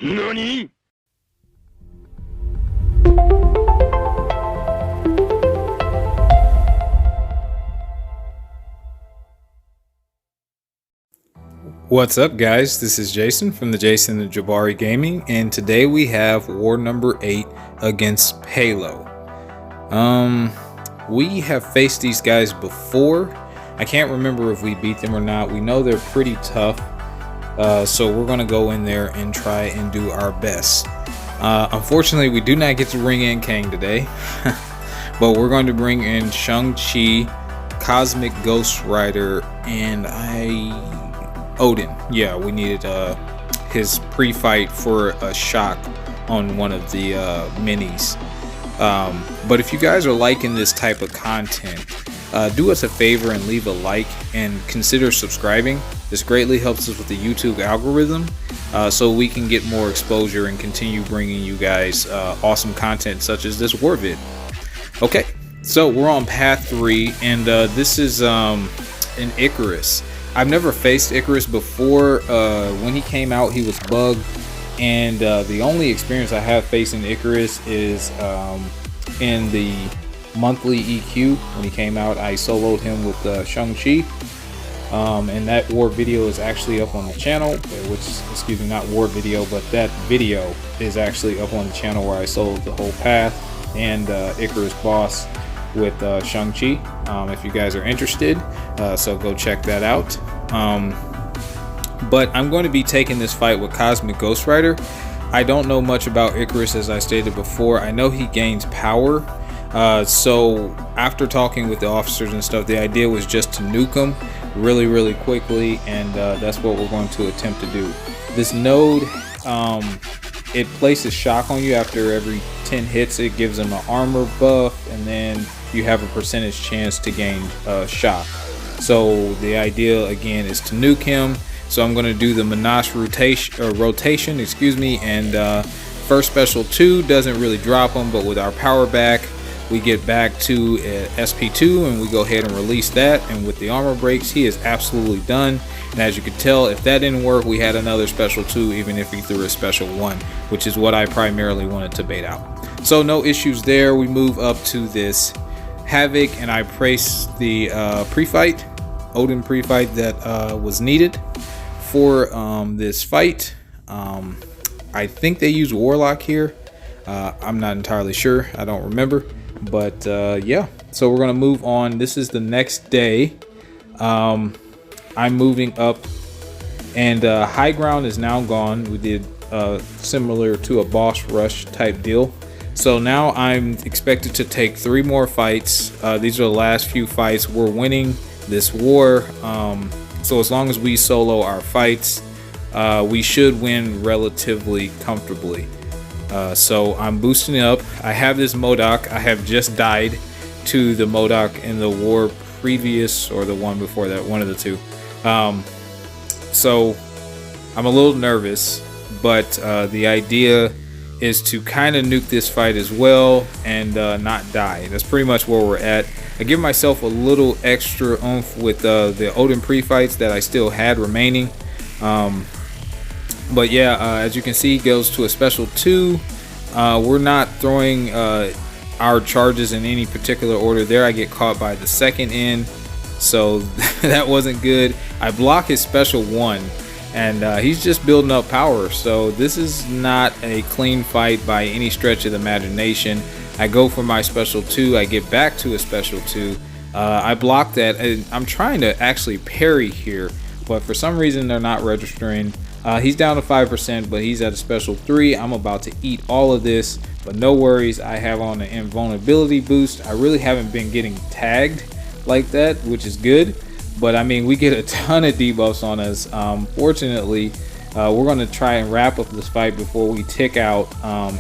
NANI?! What's up, guys? This is Jason from the Jason&Jabari Gaming, and today we have war number 8 against PÆLØ. We have faced these guys before. I can't remember if we beat them or not. We know they're pretty tough, so we're going to go in there and try and do our best. Unfortunately, we do not get to bring in Kang today, but we're going to bring in Shang-Chi, Cosmic Ghost Rider, and Odin. Yeah, we needed his pre-fight for a shock on one of the minis. But if you guys are liking this type of content, do us a favor and leave a like and consider subscribing. This greatly helps us with the YouTube algorithm, so we can get more exposure and continue bringing you guys awesome content such as this war vid. Okay, so we're on path 3, and this is an Icarus. I've never faced Icarus before. When he came out, he was bugged, and the only experience I have facing Icarus is in the monthly EQ. When he came out, I soloed him with Shang-Chi, and that war video is actually up on the channel, excuse me, not war video, but that video is actually up on the channel where I soloed the whole path and Icarus boss with Shang-Chi, if you guys are interested, so go check that out. But I'm going to be taking this fight with Cosmic Ghost Rider. I don't know much about Icarus, as I stated before. I know he gains power, so after talking with the officers and stuff, the idea was just to nuke him really quickly, and that's what we're going to attempt to do. This node, it places shock on you after every 10 hits. It gives him an armor buff, and then you have a percentage chance to gain shock. So the idea again is to nuke him. So I'm going to do the Menace rotation, excuse me, and first special 2 doesn't really drop him, but with our power back, we get back to SP2 and we go ahead and release that, and with the armor breaks, he is absolutely done. And as you can tell, if that didn't work, we had another special 2, even if he threw a special 1, which is what I primarily wanted to bait out. So no issues there. We move up to this Havoc, and I praise the pre-fight, Odin pre-fight that was needed for this fight. I think they use Warlock here. I'm not entirely sure. I don't remember. But yeah, so we're gonna move on. This is the next day. I'm moving up, and high ground is now gone. We did similar to a boss rush type deal. So now I'm expected to take 3 more fights. These are the last few fights. We're winning this war. So as long as we solo our fights, we should win relatively comfortably. So I'm boosting up. I have this MODOK. I have just died to the MODOK in the war previous, or the one before that, one of the two. So I'm a little nervous, but the idea is to kind of nuke this fight as well and not die. That's pretty much where we're at. I give myself a little extra oomph with the Odin pre-fights that I still had remaining. But yeah, as you can see, goes to a special 2. We're not throwing our charges in any particular order there. I get caught by the second end, so that wasn't good. I block his special 1, and he's just building up power. So this is not a clean fight by any stretch of the imagination. I go for my special 2. I get back to a special 2. I block that, and I'm trying to actually parry here, but for some reason they're not registering. He's down to 5%, but he's at a special 3. I'm about to eat all of this, but no worries. I have on an invulnerability boost. I really haven't been getting tagged like that, which is good. But I mean, we get a ton of debuffs on us. Fortunately, we're going to try and wrap up this fight before we tick out,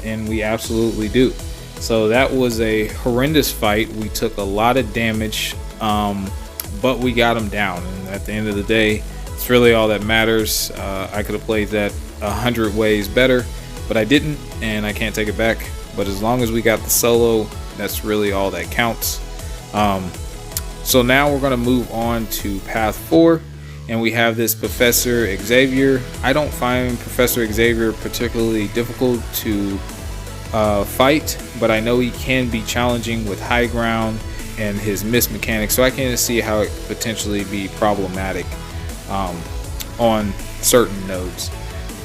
and we absolutely do. So that was a horrendous fight. We took a lot of damage, but we got him down. And at the end of the day, it's really all that matters. I could have played that 100 ways better, but I didn't, and I can't take it back. But as long as we got the solo, that's really all that counts. So now we're going to move on to path 4, And we have this Professor Xavier. I don't find Professor Xavier particularly difficult to fight, but I know he can be challenging with high ground and his miss mechanics, so I can see how it could potentially be problematic on certain nodes.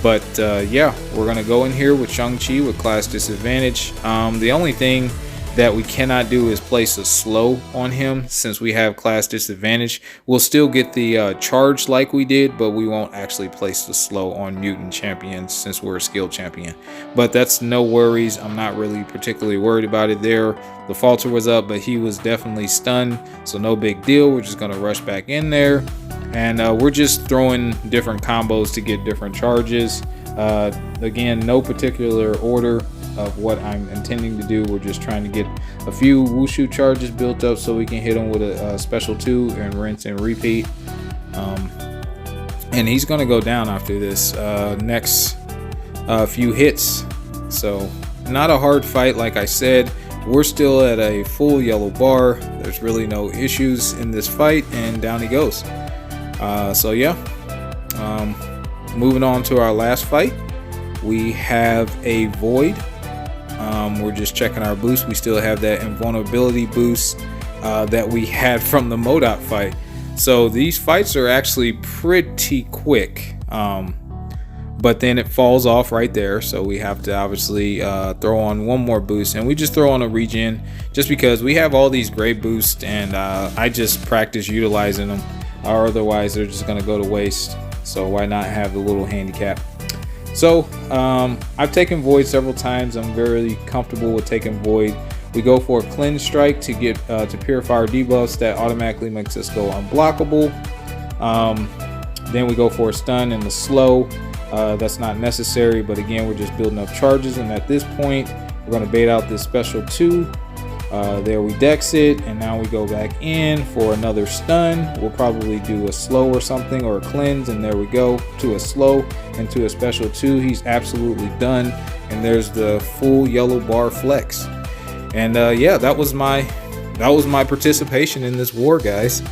But yeah, we're gonna go in here with Shang-Chi with class disadvantage. The only thing that we cannot do is place a slow on him since we have class disadvantage. We'll still get the charge like we did, but we won't actually place the slow on mutant champions since we're a skilled champion. But that's no worries. I'm not really particularly worried about it there. The falter was up, but he was definitely stunned, so no big deal. We're just gonna rush back in there, and we're just throwing different combos to get different charges. Again, no particular order of what I'm intending to do. We're just trying to get a few Wushu charges built up so we can hit him with a special 2 and rinse and repeat. And he's gonna go down after this next few hits. So not a hard fight, like I said. We're still at a full yellow bar. There's really no issues in this fight, and down he goes. So yeah, moving on to our last fight, we have a Void. We're just checking our boost. We still have that invulnerability boost that we had from the MODOK fight. So these fights are actually pretty quick, but then it falls off right there. So we have to obviously throw on one more boost, and we just throw on a regen just because we have all these great boosts, and I just practice utilizing them, or otherwise they're just going to go to waste. So why not have the little handicap? So I've taken Void several times. I'm very comfortable with taking Void. We go for a Cleanse Strike to get to purify our debuffs. That automatically makes us go unblockable. Then we go for a stun and the slow. That's not necessary, but again, we're just building up charges, and at this point we're going to bait out this special 2. There we dex it, and now we go back in for another stun. We'll probably do a slow or something, or a cleanse, and there we go, to a slow and to a special 2. He's absolutely done, and there's the full yellow bar flex. And yeah, that was my participation in this war, guys.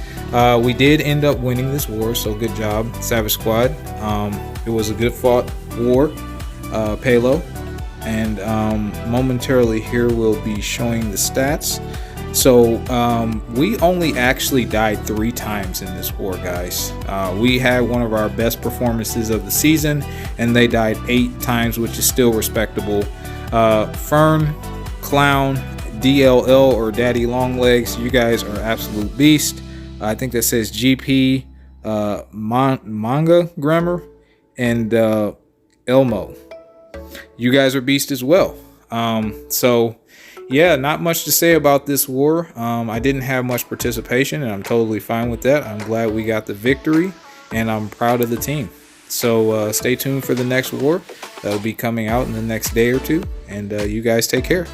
We did end up winning this war, so good job, Savage Squad. It was a good fought war, PÆLØ. And momentarily here we'll be showing the stats. So we only actually died 3 times in this war, guys. We had one of our best performances of the season, and they died 8 times, which is still respectable. Fern, Clown, DLL, or Daddy Longlegs, you guys are absolute beast. I think that says GP, Manga Grammar, and Elmo. You guys are beast as well. So yeah, not much to say about this war. I didn't have much participation, and I'm totally fine with that. I'm glad we got the victory, and I'm proud of the team. So stay tuned for the next war. That'll be coming out in the next day or two, and you guys take care.